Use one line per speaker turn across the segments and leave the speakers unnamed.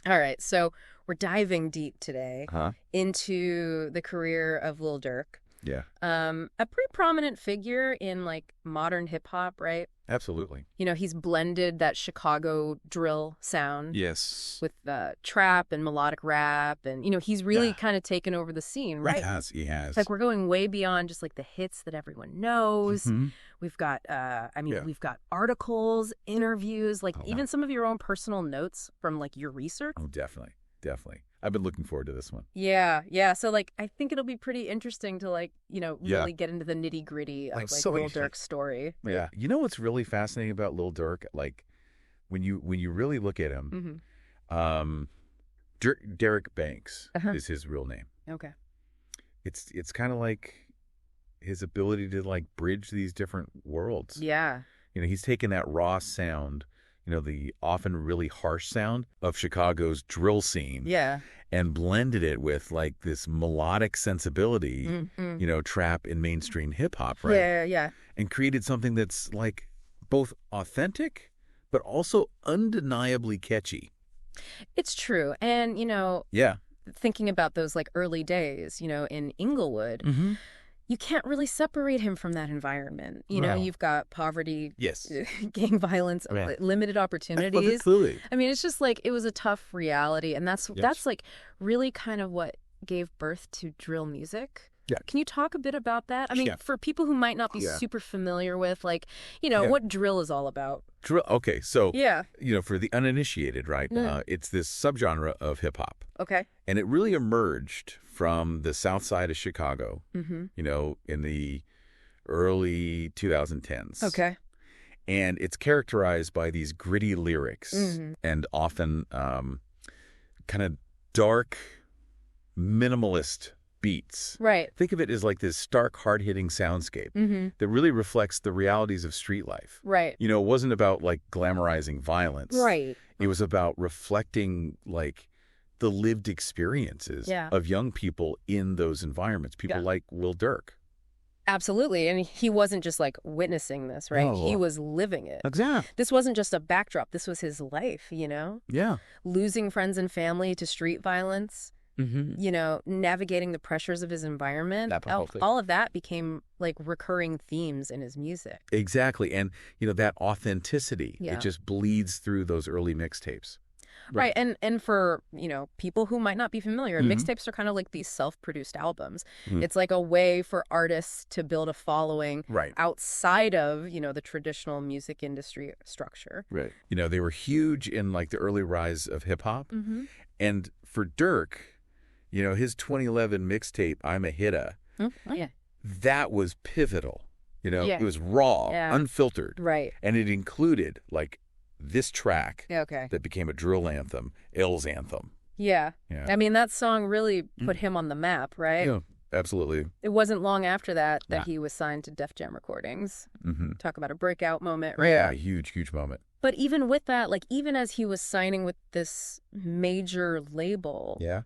All right, so we're diving deep today
Huh?
into the career of Lil Durk.
Yeah,
A pretty prominent figure in like modern hip hop, right?
absolutely.
You know, he's blended that Chicago drill sound
Yes.
with trap and melodic rap, and he's really
Yeah.
kind of taken over the scene, right?
He has.
It's like we're going way beyond just like the hits that everyone knows.
Hmm.
We've got,
Yeah.
we've got articles, interviews, like
Oh,
even
wow.
some of your own personal notes from like your research.
Oh, definitely. Definitely. I've been looking forward to this one.
Yeah, yeah. So like, I think it'll be pretty interesting to like,
Yeah.
really get into the nitty gritty of
Like,
like
so
Lil
interesting.
Durk's story.
Yeah. You know what's really fascinating about Lil Durk? Like, when you really look at him,
Mm-hmm.
Derek Banks
Uh-huh.
is his real name.
Okay.
It's kind of like his ability to like bridge these different worlds.
Yeah.
He's taken that raw sound, the often really harsh sound of Chicago's drill scene.
Yeah.
And blended it with like this melodic sensibility,
Mm-hmm.
trap in mainstream hip hop, right?
Yeah, yeah.
And created something that's like both authentic, but also undeniably catchy.
It's true. And,
Yeah.
thinking about those like early days, in Inglewood,
Mm-hmm.
you can't really separate him from that environment.
No.
You've got poverty,
Yes.
gang violence,
Right.
limited opportunities.
Absolutely.
I mean, it's just like it was a tough reality, and that's like really kind of what gave birth to drill music.
Yeah.
Can you talk a bit about that? I mean,
Yeah.
for people who might not be
Yeah.
super familiar with, like,
Yeah.
what drill is all about.
Drill. Okay, so
Yeah.
for the uninitiated, right? It's this subgenre of hip hop,
Okay.
and it really emerged from the South Side of Chicago.
Mm-hmm.
In the early 2010s.
Okay.
And it's characterized by these gritty lyrics
Mm-hmm.
and often kind of dark, minimalist beats.
Right.
Think of it as like this stark, hard-hitting soundscape
Mm-hmm.
that really reflects the realities of street life.
Right.
It wasn't about like glamorizing violence.
Right.
It was about reflecting like the lived experiences
Yeah.
of young people in those environments. People
Yeah.
like Lil Durk.
Absolutely. And he wasn't just like witnessing this, right?
No.
He was living it.
Exactly.
This wasn't just a backdrop. This was his life,
Yeah.
Losing friends and family to street violence,
Mm-hmm.
navigating the pressures of his environment.
That whole thing.
All of that became like recurring themes in his music.
Exactly. And, that authenticity,
Yeah.
it just bleeds through those early mixtapes.
Right. And for, people who might not be familiar,
Mhm.
mixtapes are kind of like these self-produced albums.
Mhm.
It's like a way for artists to build a following
Right.
outside of, the traditional music industry structure.
Right. They were huge in like the early rise of hip hop.
Mm-hmm.
And for Durk, his 2011 mixtape, I'm a Hitta,
Oh, yeah.
that was pivotal.
Yeah.
It was raw,
Yeah.
unfiltered.
Right.
And it included like this track
Yeah, okay.
that became a drill anthem, Ill's anthem.
Yeah.
Yeah.
I mean, that song really put him on the map, right?
Yeah, absolutely.
It wasn't long after that
Nah.
he was signed to Def Jam Recordings.
Mm-hmm.
Talk about a breakout moment, right?
Yeah, huge moment.
But even with that, like even as he was signing with this major label,
Yeah.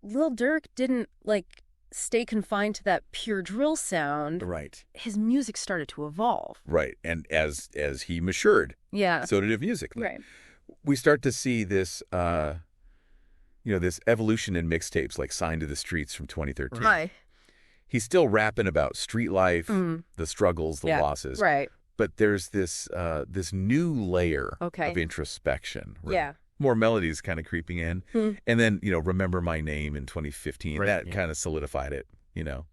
Lil Durk didn't like stay confined to that pure drill sound.
Right.
His music started to evolve.
Right. And as he matured,
Yeah.
so did his music.
Right.
We start to see this, this evolution in mixtapes, like Signed to the Streets from 2013.
Right.
He's still rapping about street life,
Mhm.
the struggles, the
Yeah.
losses.
Right.
But there's this new layer
Okay.
of introspection. Right?
Yeah.
More melodies kind of creeping in.
Hmm.
And then, Remember My Name in 2015.
Right,
That
yeah.
kind of solidified it,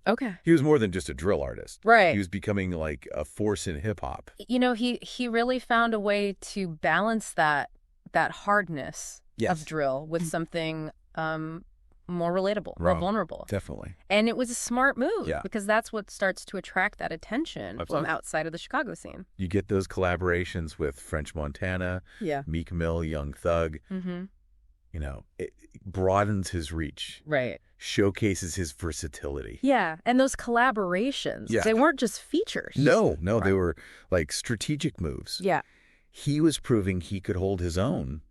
Okay.
He was more than just a drill artist.
Right.
He was becoming like a force in hip hop.
He really found a way to balance that hardness
Yes.
of drill with something more relatable, more
Wrong.
vulnerable.
Definitely.
And it was a smart move
Yeah.
because that's what starts to attract that attention from
Absolutely.
outside of the Chicago scene.
You get those collaborations with French Montana,
Yeah.
Meek Mill, Young Thug.
Mm-hmm.
It broadens his reach,
Right.
showcases his versatility.
Yeah. And those collaborations,
Yeah.
they weren't just features.
No, they
Right.
were like strategic moves.
Yeah.
He was proving he could hold his own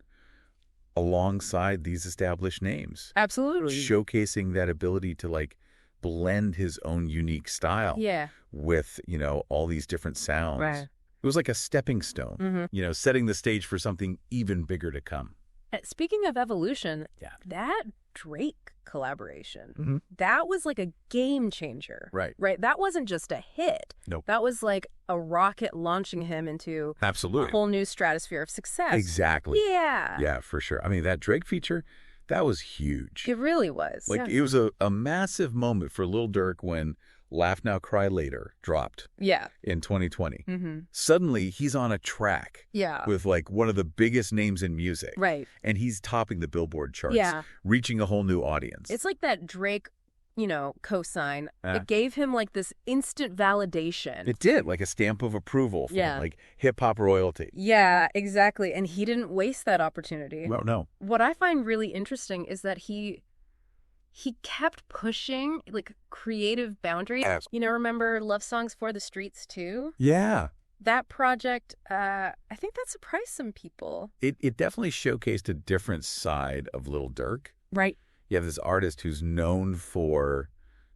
alongside these established names,
Absolutely.
showcasing that ability to like blend his own unique style
Yeah.
with, all these different sounds.
Right.
It was like a stepping stone,
Mm-hmm.
setting the stage for something even bigger to come.
Speaking of evolution,
Yeah.
that Drake collaboration,
Mm-hmm.
that was like a game changer.
Right.
Right? That wasn't just a hit.
Nope.
That was like a rocket launching him into
Absolutely.
a whole new stratosphere of success.
Exactly.
Yeah.
Yeah, for sure. I mean, that Drake feature, that was huge.
It really was.
Like,
yeah.
it was a massive moment for Lil Durk when Laugh Now, Cry Later dropped
Yeah.
in 2020.
Mm-hmm.
Suddenly, he's on a track
Yeah.
with, like, one of the biggest names in music.
Right.
And he's topping the Billboard charts,
Yeah.
reaching a whole new audience.
It's like that Drake, cosign.
Uh.
It gave him like this instant validation.
It did, like a stamp of approval from,
Yeah.
like, hip-hop royalty.
Yeah, exactly. And he didn't waste that opportunity.
Well, no.
What I find really interesting is that he kept pushing like creative boundaries.
Yes.
Remember Love Songs for the Streets too?
Yeah.
That project, I think that surprised some people.
It definitely showcased a different side of Lil Durk.
Right.
You have this artist who's known for,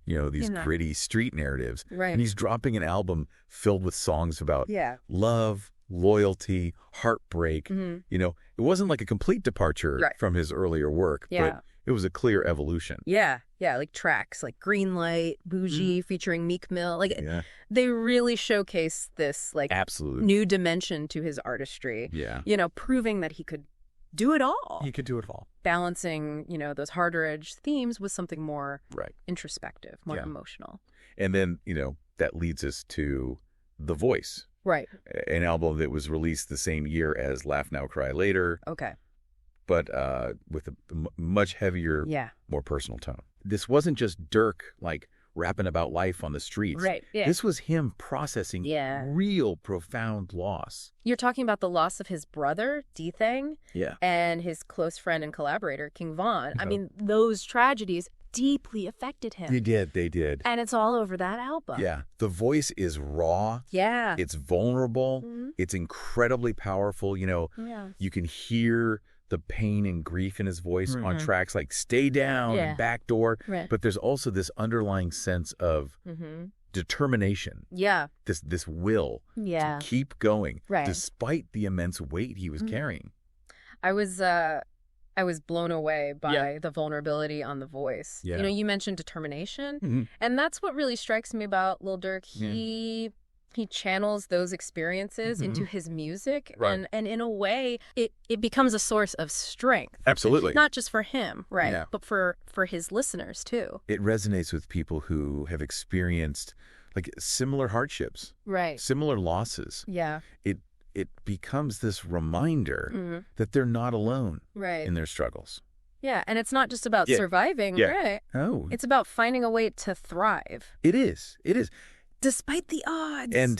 these gritty street narratives.
Right.
And he's dropping an album filled with songs about
Yeah.
love, loyalty, heartbreak.
Mm-hmm.
It wasn't like a complete departure
Right.
from his earlier work,
Yeah.
but it was a clear evolution.
Yeah. Yeah. Like tracks like Green Light, Bougie featuring Meek Mill. Like
Yeah,
they really showcase this like
absolutely.
new dimension to his artistry.
Yeah.
Proving that he could do it all.
He could do it all.
Balancing, those harder edge themes with something more
Right.
introspective, more
Yeah.
emotional.
And then, that leads us to The Voice,
Right.
an album that was released the same year as Laugh Now, Cry Later,
Okay.
but with a much heavier,
Yeah.
more personal tone. This wasn't just Durk, like, rapping about life on the streets.
Right. Yeah.
This was him processing
Yeah.
real profound loss.
You're talking about the loss of his brother, D-Thang,
Yeah.
and his close friend and collaborator, King Von. I
Oh.
mean, those tragedies deeply affected him.
They did.
And it's all over that album.
Yeah. The Voice is raw.
Yeah.
It's vulnerable.
Mhm.
It's incredibly powerful.
Yeah.
You can hear the pain and grief in his voice on
Mhm.
tracks like Stay Down
Yeah.
and Backdoor.
Right.
But there's also this underlying sense of
Mm-hmm.
determination,
Yeah.
this will
Yeah.
to keep going
Right.
despite the immense weight he was
Mhm.
carrying.
I was blown away by the vulnerability on The Voice.
Yeah.
You mentioned determination,
Mhm.
and that's what really strikes me about Lil Durk. He channels those experiences into his music,
Right.
and in a way, it becomes a source of strength.
Absolutely.
Not just for him, right?
Yeah.
But for his listeners too.
It resonates with people who have experienced like similar hardships,
Right.
similar losses.
Yeah.
It becomes this reminder
Mhm.
that they're not alone
Right.
in their struggles.
Yeah, and it's not just about
Yeah.
surviving,
Yeah.
right?
Oh,
It's about finding a way to thrive
it is. It is.
despite the odds.
And,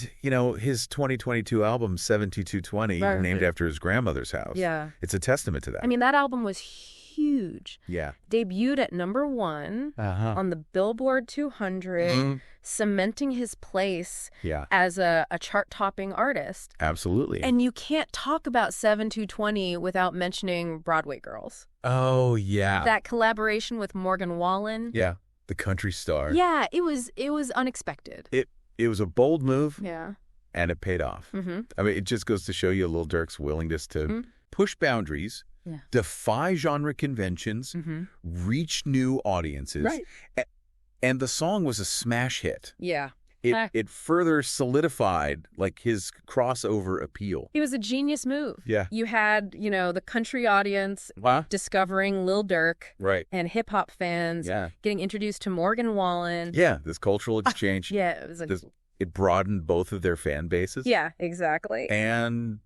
his 2022 album, 7220,
Right.
named after his grandmother's house.
Yeah.
It's a testament to that.
I mean, that album was huge.
yeah.
Debuted at #1
Uh-huh.
on the Billboard 200,
Mhm.
cementing his place
Yeah,
as a chart-topping artist.
absolutely.
And you can't talk about 7220 without mentioning Broadway Girls.
oh, yeah.
That collaboration with Morgan Wallen.
Yeah. The country star.
Yeah, it was unexpected.
It was a bold move,
Yeah.
and it paid off.
Mm-hmm.
I mean, it just goes to show you Lil Durk's willingness to
Mhm.
push boundaries,
Yeah.
defy genre conventions,
Mm-hmm.
reach new audiences.
Right.
And the song was a smash hit.
Yeah.
It further solidified like his crossover appeal.
It was a genius move.
Yeah.
You had, the country audience
Huh?
discovering Lil Durk
Right.
and hip-hop fans
Yeah.
getting introduced to Morgan Wallen.
Yeah. This cultural exchange.
Yeah, it was
It broadened both of their fan bases.
yeah, exactly.
And,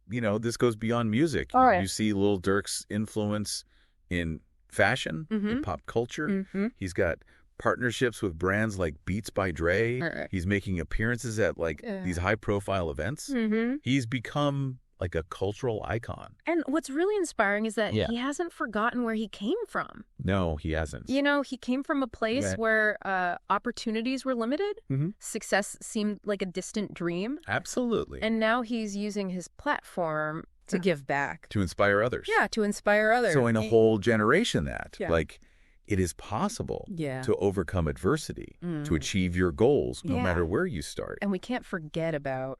this goes beyond music.
All right.
You see Lil Durk's influence in fashion, in
Mhm.
pop culture.
Mm-hmm.
He's got partnerships with brands like Beats by Dre.
Right.
He's making appearances at like these high-profile events.
Mm-hmm.
He's become like a cultural icon.
And what's really inspiring is that
Yeah.
he hasn't forgotten where he came from.
No, he hasn't.
He came from a place
Right.
where opportunities were limited.
Mhm.
Success seemed like a distant dream.
Absolutely.
And now he's using his platform to give back.
to inspire others.
Yeah, to inspire others.
So in a whole generation
Yeah.
like, it is possible
Yeah.
to overcome adversity,
Mm.
to achieve your goals, no
Yeah.
matter where you start.
And we can't forget about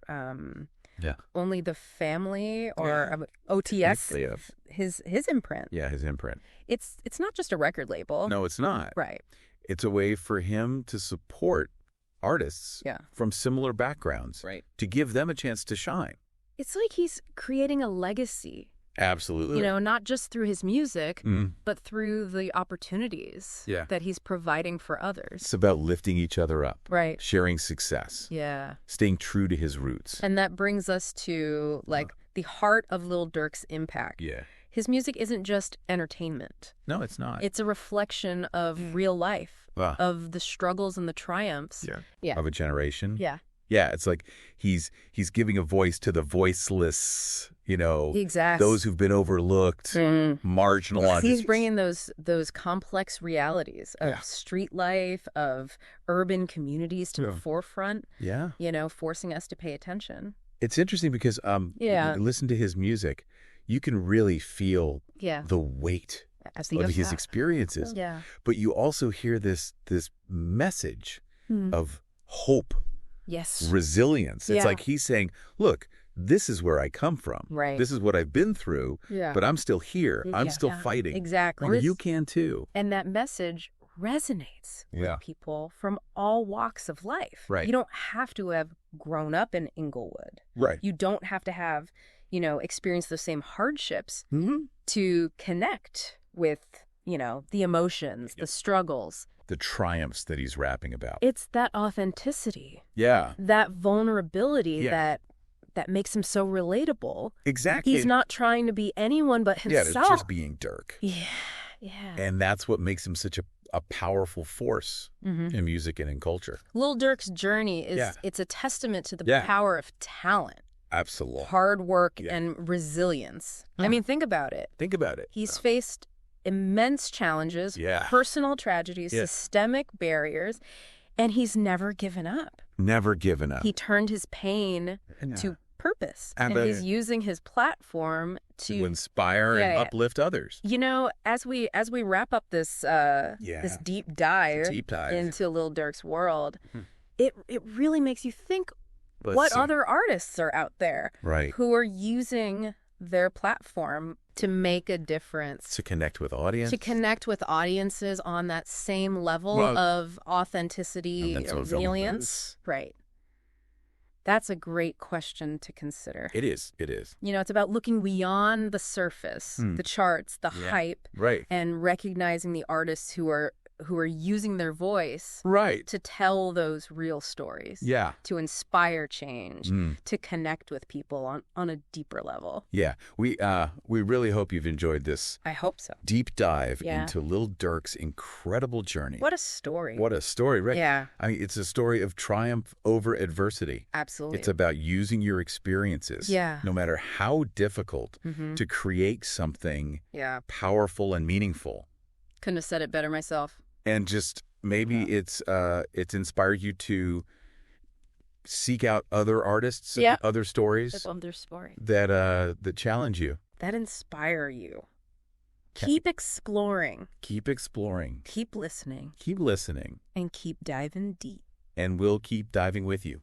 Yeah.
only the family or OTX,
Yeah.
his imprint.
Yeah, his imprint.
It's not just a record label.
No, it's not.
Right.
It's a way for him to support artists from similar backgrounds, to give them a chance to shine.
It's like he's creating a legacy.
Absolutely.
You know, not just through his music, but through the opportunities that he's providing for others.
It's about lifting each other up.
Right.
Sharing success.
Yeah.
Staying true to his roots.
And that brings us to, like, the heart of Lil Durk's impact.
Yeah.
His music isn't just entertainment.
No, it's not.
It's a reflection of real life, of the struggles and the triumphs.
Of a generation.
Yeah.
Yeah, it's like he's giving a voice to the voiceless, you know, those who've been overlooked, marginalized.
He's bringing those complex realities of street life, of urban communities to the forefront. Yeah. You know, forcing us to pay attention.
It's interesting because listen to his music, you can really feel the weight of his experiences. Yeah. But you also hear this message of hope.
Yes.
Resilience. It's like he's saying, look, this is where I come from.
Right.
This is what I've been through, but I'm still here. I'm still fighting.
Exactly.
You can too.
And that message resonates with people from all walks of life.
Right.
You don't have to have grown up in Inglewood.
Right.
You don't have to have, you know, experienced the same hardships to connect with, you know, the emotions, the struggles.
The triumphs that he's rapping about.
It's that authenticity.
Yeah.
That vulnerability that makes him so relatable.
Exactly.
He's not trying to be anyone but himself.
Yeah, it's just being Durk.
Yeah. Yeah.
And that's what makes him such a powerful force in music and in culture.
Lil Durk's journey is it's a testament to the power of talent.
Absolutely.
Hard work and resilience. I mean, think about it.
Think about it.
He's faced immense challenges, personal tragedies, systemic barriers, and he's never given up.
Never given up.
He turned his pain to purpose, and he's using his platform to
inspire and uplift others.
You know, as we wrap up this this deep dive into Lil Durk's world, it really makes you think what other artists are out there who are using their platform to make a difference.
To connect with audience.
To connect with audiences on that same level of authenticity, resilience. Right. That's a great question to consider.
It is. It is.
You know, it's about looking beyond the surface, the charts, the hype, and recognizing the artists who are using their voice to tell those real stories, to inspire change, to connect with people on a deeper level.
Yeah, we really hope you've enjoyed this.
I hope so.
Deep dive into Lil Durk's incredible journey.
What a story.
What a story, right?
Yeah.
I mean, it's a story of triumph over adversity.
Absolutely.
It's about using your experiences, no matter how difficult, to create something powerful and meaningful.
Couldn't have said it better myself.
And just maybe it's inspired you to seek out other artists, other stories, that challenge you,
that inspire you. Keep exploring.
Keep exploring.
Keep listening.
Keep listening.
And keep diving deep.
And we'll keep diving with you.